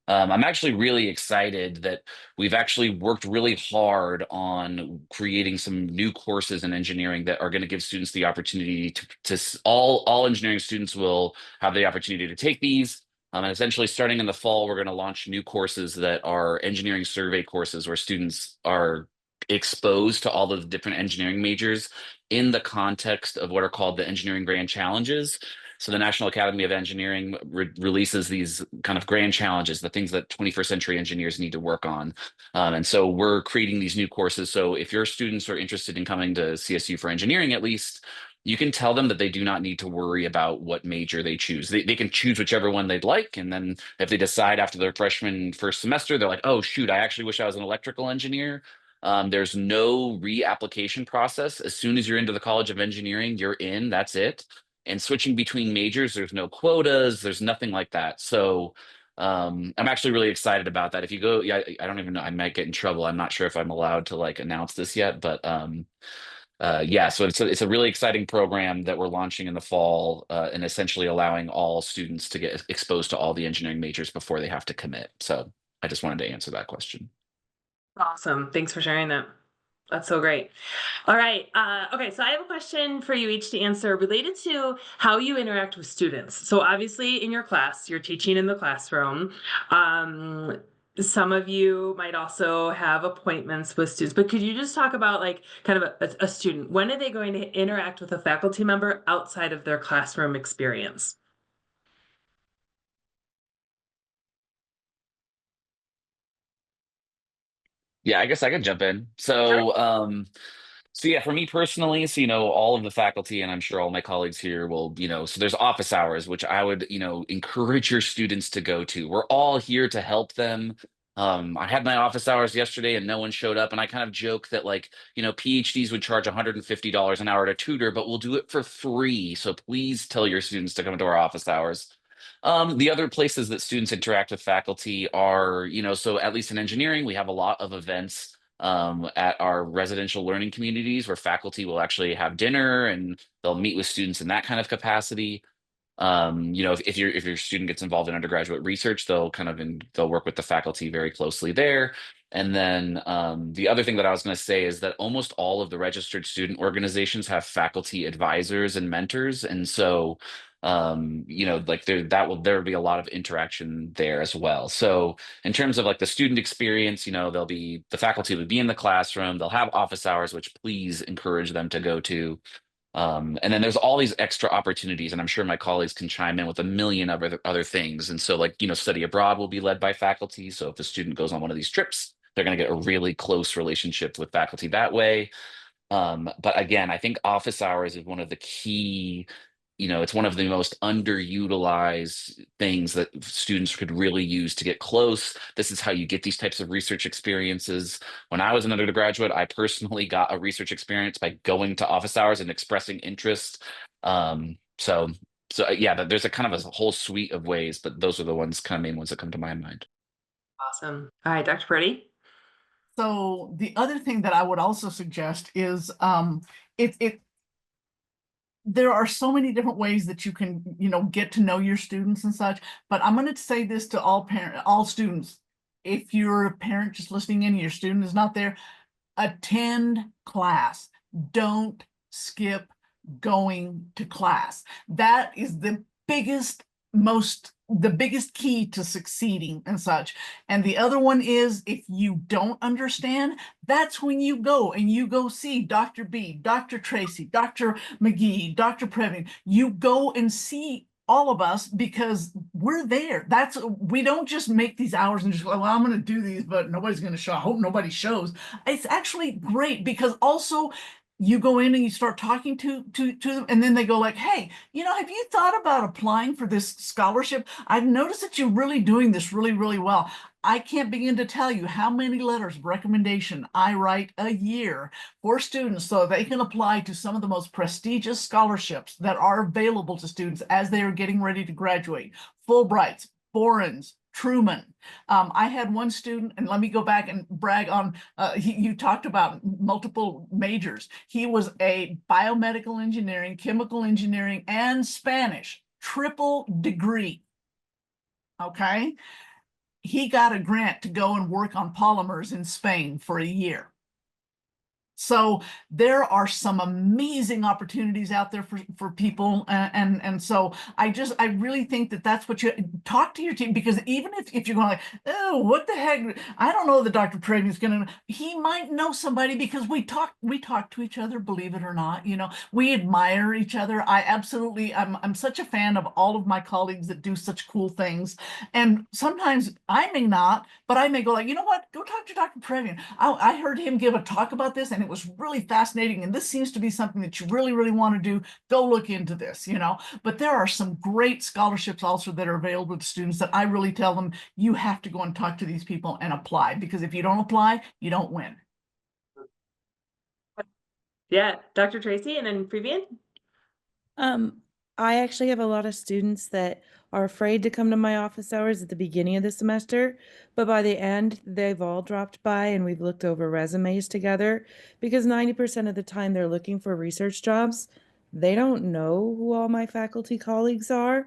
I'm actually really excited that we've actually worked really hard on creating some new courses in engineering that are going to give students the opportunity to all engineering students will have the opportunity to take these. And essentially, starting in the fall, we're going to launch new courses that are engineering survey courses where students are exposed to all the different engineering majors in the context of what are called the engineering grand challenges. So the National Academy of Engineering releases these kind of grand challenges, the things that 21st century engineers need to work on. And so we're creating these new courses. So if your students are interested in coming to CSU for engineering, at least, you can tell them that they do not need to worry about what major they choose. They can choose whichever one they'd like. And then if they decide after their freshman first semester, they're like, oh, shoot, I actually wish I was an electrical engineer. There's no reapplication process. As soon as you're into the College of Engineering, you're in, that's it. And switching between majors, there's no quotas, there's nothing like that. So I'm actually really excited about that. If you go, I don't even know, I might get in trouble. I'm not sure if I'm allowed to like announce this yet, but so it's a really exciting program that we're launching in the fall, and essentially allowing all students to get exposed to all the engineering majors before they have to commit. So I just wanted to answer that question. Awesome. Thanks for sharing that. That's so great. All right. Okay. So I have a question for you each to answer related to how you interact with students. So obviously in your class, you're teaching in the classroom. Some of you might also have appointments with students, but could you just talk about like kind of a student? When are they going to interact with a faculty member outside of their classroom experience? Yeah, I guess I can jump in. So So yeah, for me personally, so all of the faculty, and I'm sure all my colleagues here will, so there's office hours, which I would, encourage your students to go to. We're all here to help them. I had my office hours yesterday and no one showed up, and I kind of joke that like, PhDs would charge $150 an hour to tutor, but we'll do it for free. So please tell your students to come to our office hours. The other places that students interact with faculty are, so at least in engineering, we have a lot of events at our residential learning communities where faculty will actually have dinner and they'll meet with students in that kind of capacity. If your student gets involved in undergraduate research, they'll work with the faculty very closely there. And then the other thing that I was going to say is that almost all of the registered student organizations have faculty advisors and mentors, and so like there'll be a lot of interaction there as well. So in terms of like the student experience, the faculty will be in the classroom, they'll have office hours, which please encourage them to go to. And then there's all these extra opportunities, and I'm sure my colleagues can chime in with a million other things. And so, like, study abroad will be led by faculty. So if the student goes on one of these trips, they're going to get a really close relationship with faculty that way. But again, I think office hours is one of the key, it's one of the most underutilized things that students could really use to get close. This is how you get these types of research experiences. When I was an undergraduate, I personally got a research experience by going to office hours and expressing interest. So yeah, there's a kind of a whole suite of ways, but those are the main ones that come to my mind. Awesome. All right, Dr. Purdy. So the other thing that I would also suggest is there are so many different ways that you can, get to know your students and such, but I'm going to say this to all students. If you're a parent just listening in, your student is not there, attend class. Don't skip going to class. That is the biggest key to succeeding and such. And the other one is, if you don't understand, that's when you go see Dr. B, Dr. Tracy, Dr. McGee, Dr. Previn. You go and see all of us because we're there. We don't just make these hours and just go, well, I'm going to do these, but nobody's going to show. I hope nobody shows. It's actually great because also you go in and you start talking to them, and then they go like, hey, have you thought about applying for this scholarship? I've noticed that you're really doing this really, really well. I can't begin to tell you how many letters of recommendation I write a year for students so they can apply to some of the most prestigious scholarships that are available to students as they are getting ready to graduate. Fulbrights, Borens, Truman. I had one student, and let me go back and brag on, you talked about multiple majors. He was a biomedical engineering, chemical engineering, and Spanish, triple degree. Okay. He got a grant to go and work on polymers in Spain for a year. So there are some amazing opportunities out there for people. And so I really think that that's what you talk to your team, because even if you're going like, oh, what the heck? I don't know that Dr. Previn is going to, he might know somebody because we talk to each other, believe it or not, we admire each other. I'm such a fan of all of my colleagues that do such cool things. And sometimes I may not, but I may go like, you know what, go talk to Dr. Previn. I heard him give a talk about this and it was really fascinating, and this seems to be something that you really, really want to do. Go look into this, but there are some great scholarships also that are available to students that I really tell them, you have to go and talk to these people and apply, because if you don't apply, you don't win. Yeah, Dr. Tracy, and then Previan. I actually have a lot of students that are afraid to come to my office hours at the beginning of the semester, but by the end, they've all dropped by and we've looked over resumes together, because 90% of the time they're looking for research jobs. They don't know who all my faculty colleagues are,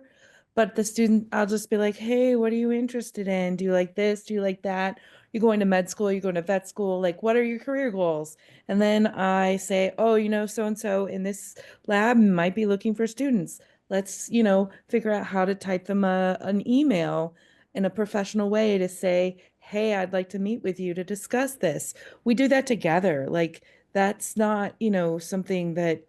but the student, I'll just be like, hey, what are you interested in? Do you like this? Do you like that? You're going to med school, you're going to vet school, like what are your career goals? And then I say, oh, so-and-so in this lab might be looking for students. Let's, figure out how to type them an email in a professional way to say, hey, I'd like to meet with you to discuss this. We do that together. Like, that's not, something that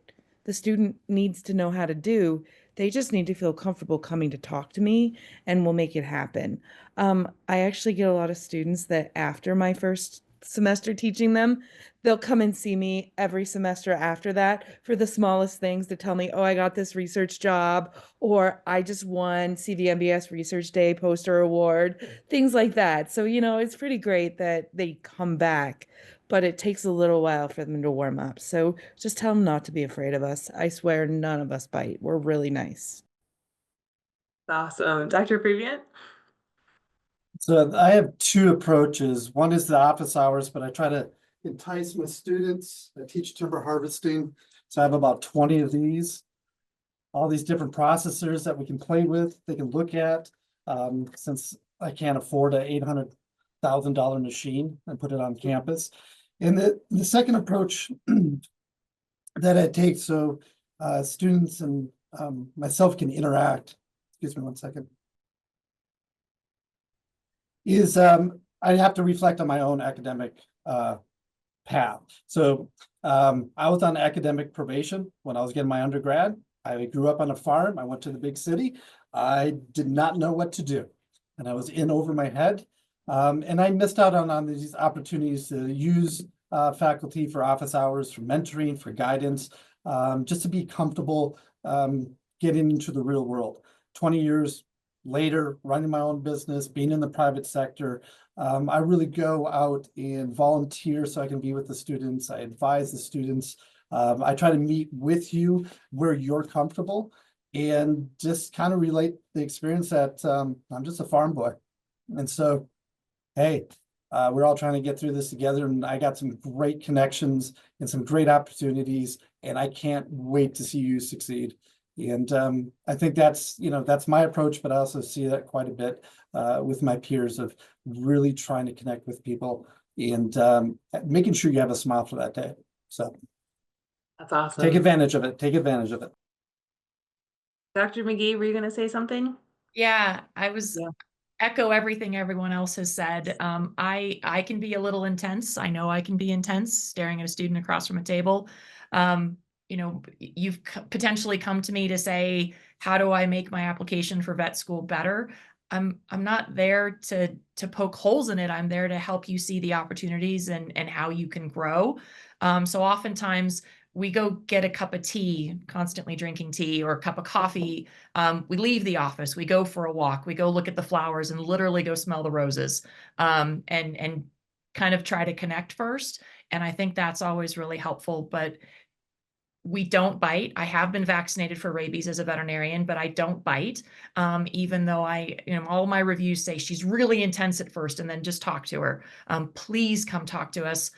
the student needs to know how to do. They just need to feel comfortable coming to talk to me, and we'll make it happen. I actually get a lot of students that after my first semester teaching them, they'll come and see me every semester after that for the smallest things to tell me, oh, I got this research job, or I just won CVMBS Research Day poster award, things like that. So, it's pretty great that they come back, but it takes a little while for them to warm up. So just tell them not to be afraid of us. I swear none of us bite. We're really nice. Awesome. Dr. Previant? So I have two approaches. One is the office hours, but I try to entice my students. I teach timber harvesting. So I have about 20 of these, all these different processors that we can play with, they can look at. Since I can't afford a $800,000 machine and put it on campus. And the second approach that I take, so students and myself can interact. Excuse me one second. Is I have to reflect on my own academic path. So I was on academic probation when I was getting my undergrad. I grew up on a farm. I went to the big city. I did not know what to do. And I was in over my head. And I missed out on these opportunities to use faculty for office hours, for mentoring, for guidance, just to be comfortable getting into the real world. 20 years later, running my own business, being in the private sector, I really go out and volunteer so I can be with the students. I advise the students. I try to meet with you where you're comfortable and just kind of relate the experience that I'm just a farm boy. And so, hey, we're all trying to get through this together, and I got some great connections and some great opportunities, and I can't wait to see you succeed. And I think that's my approach, but I also see that quite a bit with my peers of really trying to connect with people and making sure you have a smile for that day. So That's awesome. take advantage of it. Take advantage of it. Dr. McGee, were you going to say something? Yeah, I was Yeah. echo everything everyone else has said. I can be a little intense. I know I can be intense staring at a student across from a table. You've potentially come to me to say, how do I make my application for vet school better? I'm not there to poke holes in it. I'm there to help you see the opportunities and how you can grow. So oftentimes we go get a cup of tea, constantly drinking tea, or a cup of coffee. We leave the office, we go for a walk, we go look at the flowers and literally go smell the roses, and kind of try to connect first. And I think that's always really helpful. But we don't bite. I have been vaccinated for rabies as a veterinarian, but I don't bite. Even though all my reviews say she's really intense at first, and then just talk to her. Please come talk to us.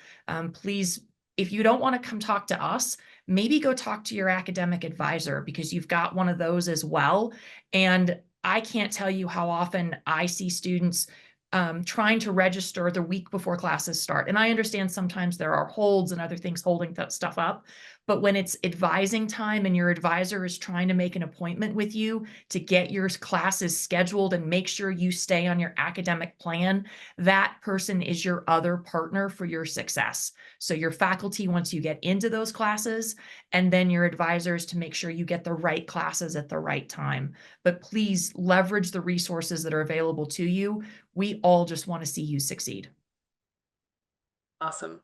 Please, if you don't want to come talk to us, maybe go talk to your academic advisor, because you've got one of those as well. And I can't tell you how often I see students trying to register the week before classes start. And I understand sometimes there are holds and other things holding that stuff up. But when it's advising time and your advisor is trying to make an appointment with you to get your classes scheduled and make sure you stay on your academic plan, that person is your other partner for your success. So your faculty once you get into those classes, and then your advisors to make sure you get the right classes at the right time. But please leverage the resources that are available to you. We all just want to see you succeed. Awesome.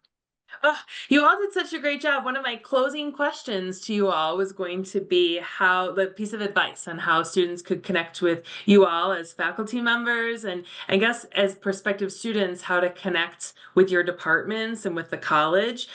Oh, you all did such a great job. One of my closing questions to you all was going to be how the piece of advice on how students could connect with you all as faculty members, and I guess as prospective students, how to connect with your departments and with the college.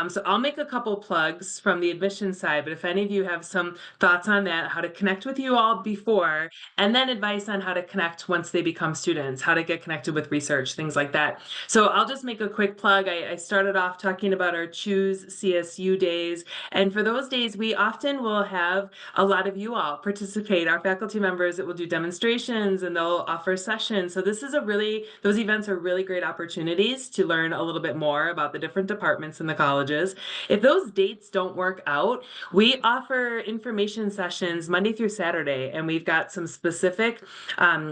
So I'll make a couple plugs from the admission side, but if any of you have some thoughts on that, how to connect with you all before, and then advice on how to connect once they become students, how to get connected with research, things like that. So I'll just make a quick plug. I started off talking about our Choose CSU days. And for those days, we often will have a lot of you all participate, our faculty members that will do demonstrations and they'll offer sessions. So those events are really great opportunities to learn a little bit more about the different departments in the colleges. If those dates don't work out, we offer information sessions Monday through Saturday, and we've got some specific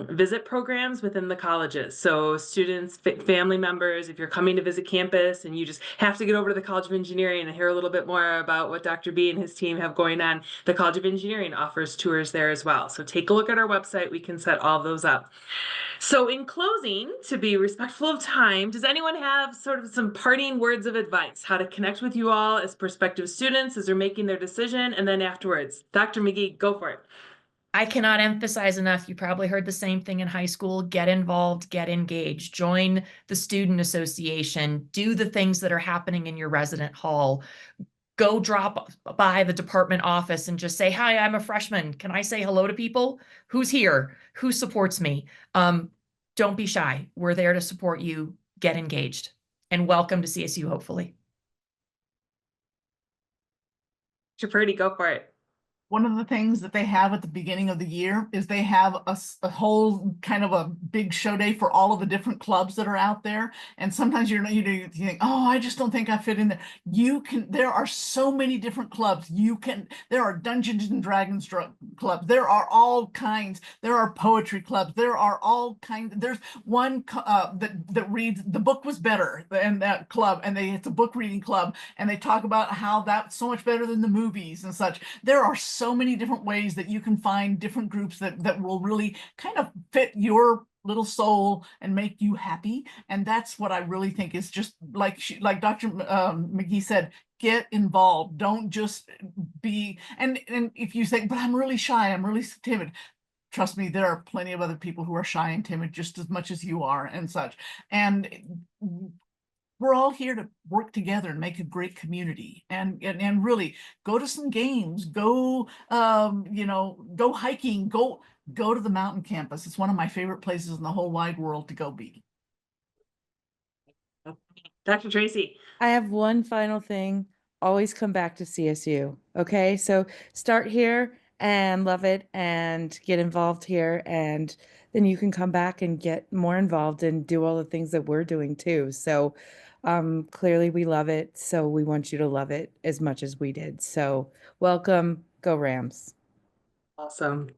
visit programs within the colleges. So students, family members, if you're coming to visit campus and you just have to get over to the College of Engineering and hear a little bit more about what Dr. B and his team have going on, the College of Engineering offers tours there as well. So take a look at our website. We can set all those up. So in closing, to be respectful of time, does anyone have sort of some parting words of advice, how to connect with you all as prospective students as they're making their decision, and then afterwards? Dr. McGee, go for it. I cannot emphasize enough. You probably heard the same thing in high school. Get involved, get engaged, join the student association, do the things that are happening in your resident hall. Go drop by the department office and just say, hi, I'm a freshman. Can I say hello to people? Who's here? Who supports me? Don't be shy. We're there to support you. Get engaged. And welcome to CSU, hopefully. Dr. Purdy, go for it. One of the things that they have at the beginning of the year is they have a whole kind of a big show day for all of the different clubs that are out there. And sometimes you think, oh, I just don't think I fit in there. There are so many different clubs. There are Dungeons and Dragons clubs. There are all kinds. There are poetry clubs. There are all kinds. There's one that reads, The Book Was Better, and that club, and it's a book reading club, and they talk about how that's so much better than the movies and such. There are so many different ways that you can find different groups that will really kind of fit your little soul and make you happy. And that's what I really think is just like Dr. McGee said, get involved. Don't just be, and if you say, but I'm really shy, I'm really timid. Trust me, there are plenty of other people who are shy and timid just as much as you are and such. And we're all here to work together and make a great community, and really go to some games, go go hiking, go to the mountain campus. It's one of my favorite places in the whole wide world to go be. Dr. Tracy. I have one final thing. Always come back to CSU. Okay, so start here and love it and get involved here, and then you can come back and get more involved and do all the things that we're doing too. So clearly we love it, so we want you to love it as much as we did. So welcome, go Rams. Awesome.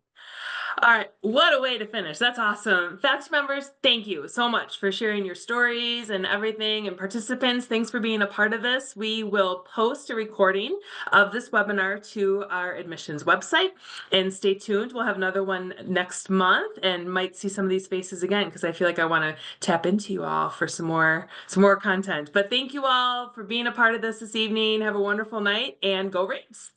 All right, what a way to finish. That's awesome. Faculty members, thank you so much for sharing your stories and everything. And participants, thanks for being a part of this. We will post a recording of this webinar to our admissions website. And stay tuned. We'll have another one next month and might see some of these faces again, because I feel like I want to tap into you all for some more content. But thank you all for being a part of this evening. Have a wonderful night and go Rams.